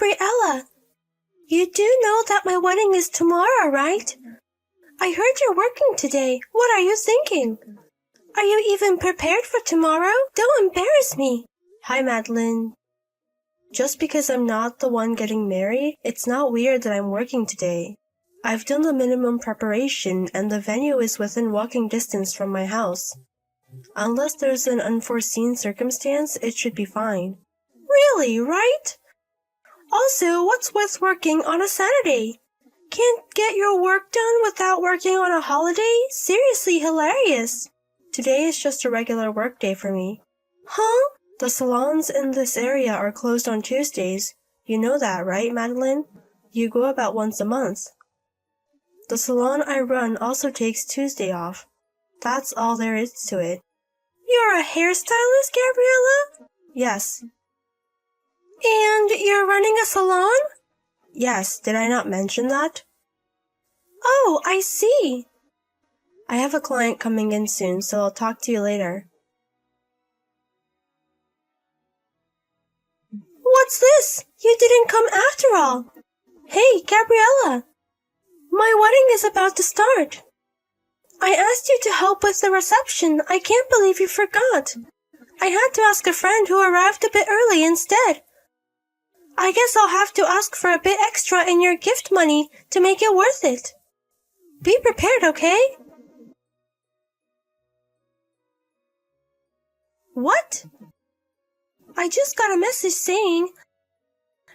Gabriella, you do know that my wedding is tomorrow, right? I heard you're working today. What are you thinking? Are you even prepared for tomorrow? Don't embarrass me. Hi, Madeline. Just because I'm not the one getting married, it's not weird that I'm working today. I've done the minimum preparation and the venue is within walking distance from my house. Unless there's an unforeseen circumstance, it should be fine. Really, right? Also, what's with working on a Saturday? Can't get your work done without working on a holiday? Seriously hilarious. Today is just a regular work day for me. Huh? The salons in this area are closed on Tuesdays. You know that, right, Madeline? You go about once a month. The salon I run also takes Tuesday off. That's all there is to it. You're a hairstylist, Gabriella? Yes. And you're running a salon? Yes, did I not mention that? Oh, I see. I have a client coming in soon, so I'll talk to you later. What's this? You didn't come after all. Hey, Gabriella. My wedding is about to start. I asked you to help with the reception. I can't believe you forgot. I had to ask a friend who arrived a bit early instead. I guess I'll have to ask for a bit extra in your gift money to make it worth it. Be prepared, okay? What? I just got a message saying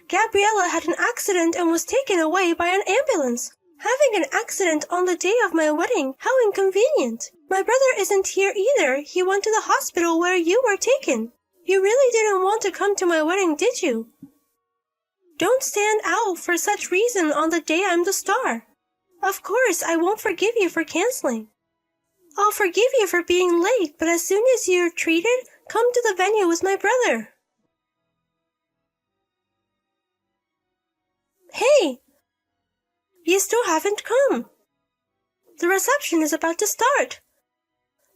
Gabriella had an accident and was taken away by an ambulance. Having an accident on the day of my wedding, how inconvenient. My brother isn't here either. He went to the hospital where you were taken. You really didn't want to come to my wedding, did you? Don't stand out for such reason on the day I'm the star. Of course, I won't forgive you for canceling. I'll forgive you for being late, but as soon as you're treated, come to the venue with my brother. Hey! You still haven't come. The reception is about to start.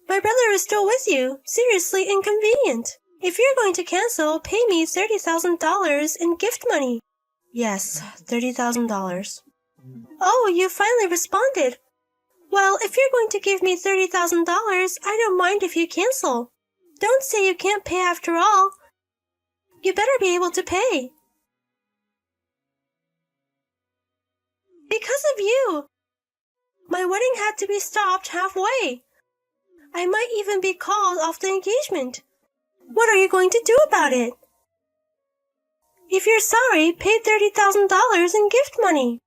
My brother is still with you. Seriously inconvenient. If you're going to cancel, pay me $30,000 in gift money. Yes, $30,000. Oh, you finally responded. Well, if you're going to give me $30,000, I don't mind if you cancel. Don't say you can't pay after all. You better be able to pay. Because of you. My wedding had to be stopped halfway. I might even be called off the engagement. What are you going to do about it? If you're sorry, pay $30,000 in gift money.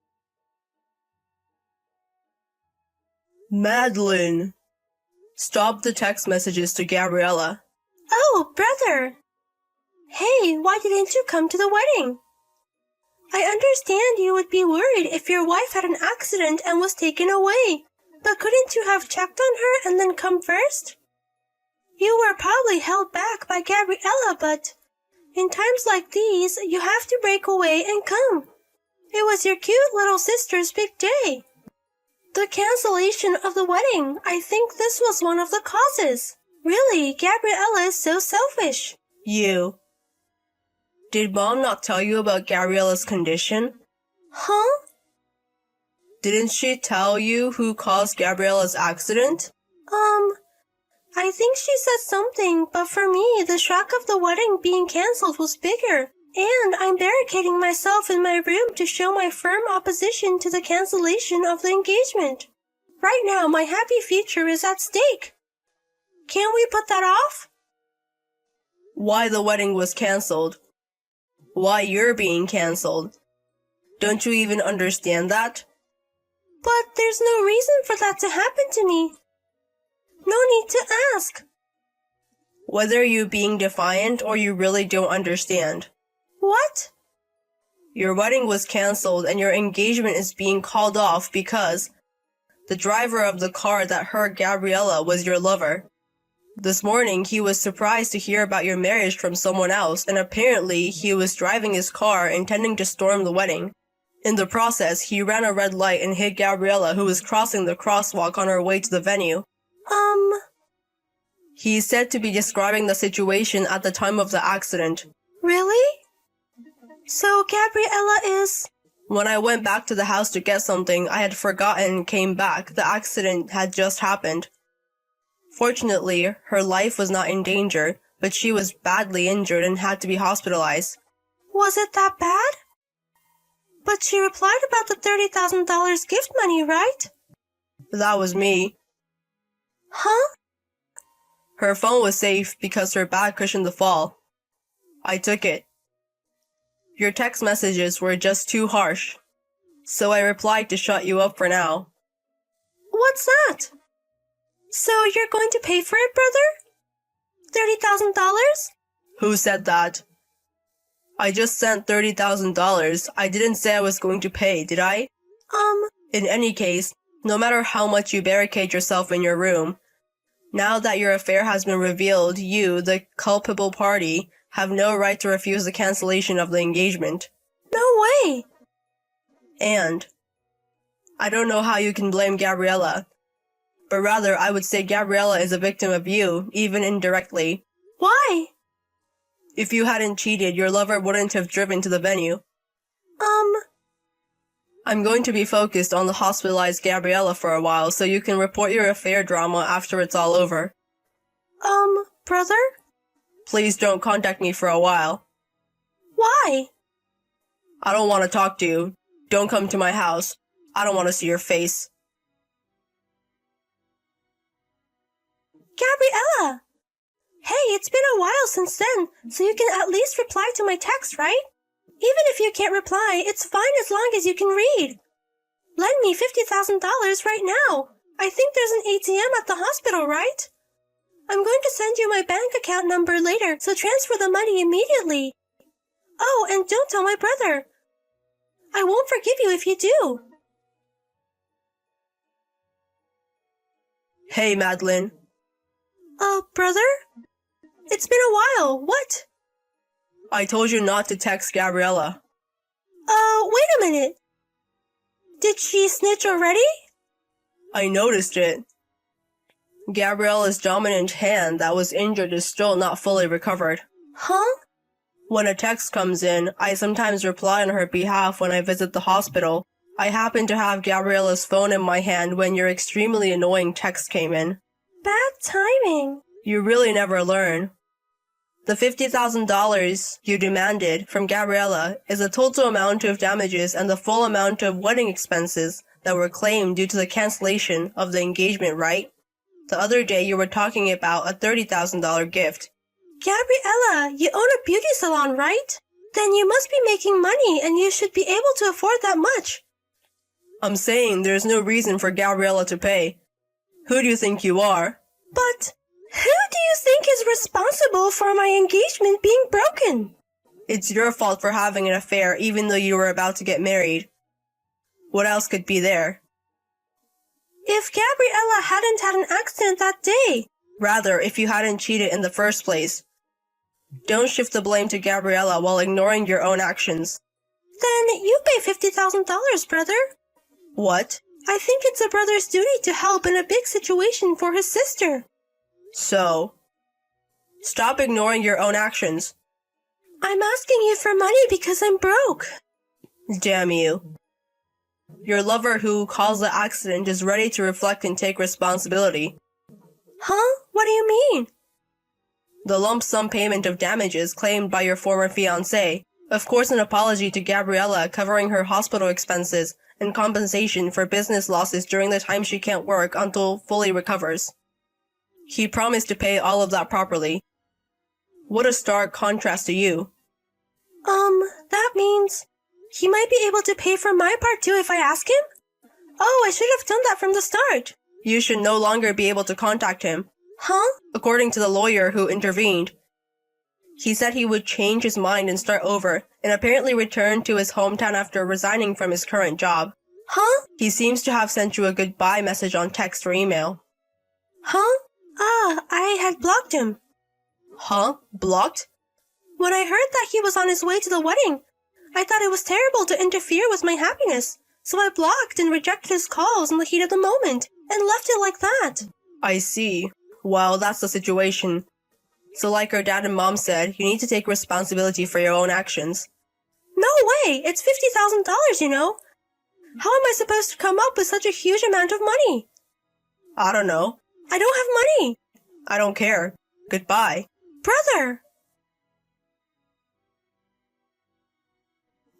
Madeline! Stop the text messages to Gabriella. Oh, brother! Hey, why didn't you come to the wedding? I understand you would be worried if your wife had an accident and was taken away, but couldn't you have checked on her and then come first? You were probably held back by Gabriella, but in times like these, you have to break away and come. It was your cute little sister's big day. The cancellation of the wedding, I think this was one of the causes. Really, Gabriella is so selfish. You. Did Mom not tell you about Gabriella's condition? Huh? Didn't she tell you who caused Gabriella's accident? I think she said something, but for me, the shock of the wedding being cancelled was bigger. And I'm barricading myself in my room to show my firm opposition to the cancellation of the engagement. Right now, my happy future is at stake. Can't we put that off? Why the wedding was cancelled? Why you're being cancelled? Don't you even understand that? But there's no reason for that to happen to me. No need to ask. Whether you being defiant or you really don't understand. What? Your wedding was cancelled and your engagement is being called off because the driver of the car that hurt Gabriella was your lover. This morning, he was surprised to hear about your marriage from someone else, and apparently he was driving his car intending to storm the wedding. In the process, he ran a red light and hit Gabriella, who was crossing the crosswalk on her way to the venue. He's said to be describing the situation at the time of the accident. Really? So Gabriella is... When I went back to the house to get something I had forgotten and came back, the accident had just happened. Fortunately, her life was not in danger, but she was badly injured and had to be hospitalized. Was it that bad? But she replied about the $30,000 gift money, right? That was me. Huh? Her phone was safe because her bag cushioned the fall. I took it. Your text messages were just too harsh, so I replied to shut you up for now. What's that? So you're going to pay for it, brother? $30,000? Who said that? I just sent $30,000. I didn't say I was going to pay, did I? In any case, no matter how much you barricade yourself in your room, now that your affair has been revealed, you, the culpable party, have no right to refuse the cancellation of the engagement. No way! And I don't know how you can blame Gabriella, but rather I would say Gabriella is a victim of you, even indirectly. Why? If you hadn't cheated, your lover wouldn't have driven to the venue. I'm going to be focused on the hospitalized Gabriella for a while so you can report your affair drama after it's all over. Brother? Please don't contact me for a while. Why? I don't want to talk to you. Don't come to my house. I don't want to see your face. Gabriella! Hey, it's been a while since then, so you can at least reply to my text, right? Even if you can't reply, it's fine as long as you can read. Lend me $50,000 right now. I think there's an ATM at the hospital, right? I'm going to send you my bank account number later, so transfer the money immediately. Oh, and don't tell my brother. I won't forgive you if you do. Hey, Madeline. Brother? It's been a while. What? I told you not to text Gabriella. Wait a minute. Did she snitch already? I noticed it. Gabriella's dominant hand that was injured is still not fully recovered. Huh? When a text comes in, I sometimes reply on her behalf when I visit the hospital. I happened to have Gabriella's phone in my hand when your extremely annoying text came in. Bad timing. You really never learn. The $50,000 you demanded from Gabriella is the total amount of damages and the full amount of wedding expenses that were claimed due to the cancellation of the engagement, right? The other day you were talking about a $30,000 gift. Gabriella, you own a beauty salon, right? Then you must be making money and you should be able to afford that much. I'm saying there's no reason for Gabriella to pay. Who do you think you are? But who do you think is responsible for my engagement being broken? It's your fault for having an affair even though you were about to get married. What else could be there? If Gabriella hadn't had an accident that day. Rather, if you hadn't cheated in the first place. Don't shift the blame to Gabriella while ignoring your own actions. Then you pay $50,000, brother. What? I think it's a brother's duty to help in a big situation for his sister. So, stop ignoring your own actions. I'm asking you for money because I'm broke. Damn you. Your lover who caused the accident is ready to reflect and take responsibility. Huh? What do you mean? The lump sum payment of damages claimed by your former fiancé. Of course, an apology to Gabriella covering her hospital expenses and compensation for business losses during the time she can't work until fully recovers. He promised to pay all of that properly. What a stark contrast to you. That means he might be able to pay for my part too if I ask him? Oh, I should have done that from the start. You should no longer be able to contact him. Huh? According to the lawyer who intervened, he said he would change his mind and start over, and apparently return to his hometown after resigning from his current job. Huh? He seems to have sent you a goodbye message on text or email. Huh? I had blocked him. Huh? Blocked? When I heard that he was on his way to the wedding, I thought it was terrible to interfere with my happiness, so I blocked and rejected his calls in the heat of the moment, and left it like that. I see. Well, that's the situation. So like our dad and mom said, you need to take responsibility for your own actions. No way! It's $50,000, you know. How am I supposed to come up with such a huge amount of money? I don't know. I don't have money. I don't care. Goodbye. Brother!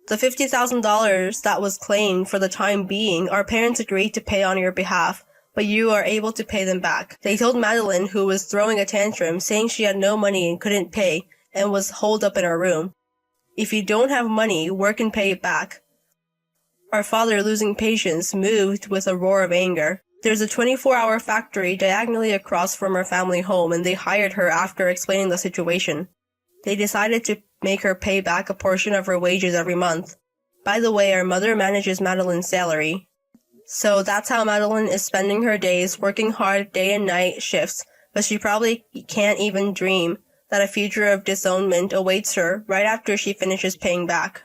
The $50,000 that was claimed for the time being, our parents agreed to pay on your behalf, but you are able to pay them back. They told Madeline, who was throwing a tantrum, saying she had no money and couldn't pay, and was holed up in her room. If you don't have money, work and pay it back. Our father, losing patience, moved with a roar of anger. There's a 24-hour factory diagonally across from our family home, and they hired her after explaining the situation. They decided to make her pay back a portion of her wages every month. By the way, our mother manages Madeline's salary. So that's how Madeline is spending her days, working hard day and night shifts, but she probably can't even dream that a future of disownment awaits her right after she finishes paying back.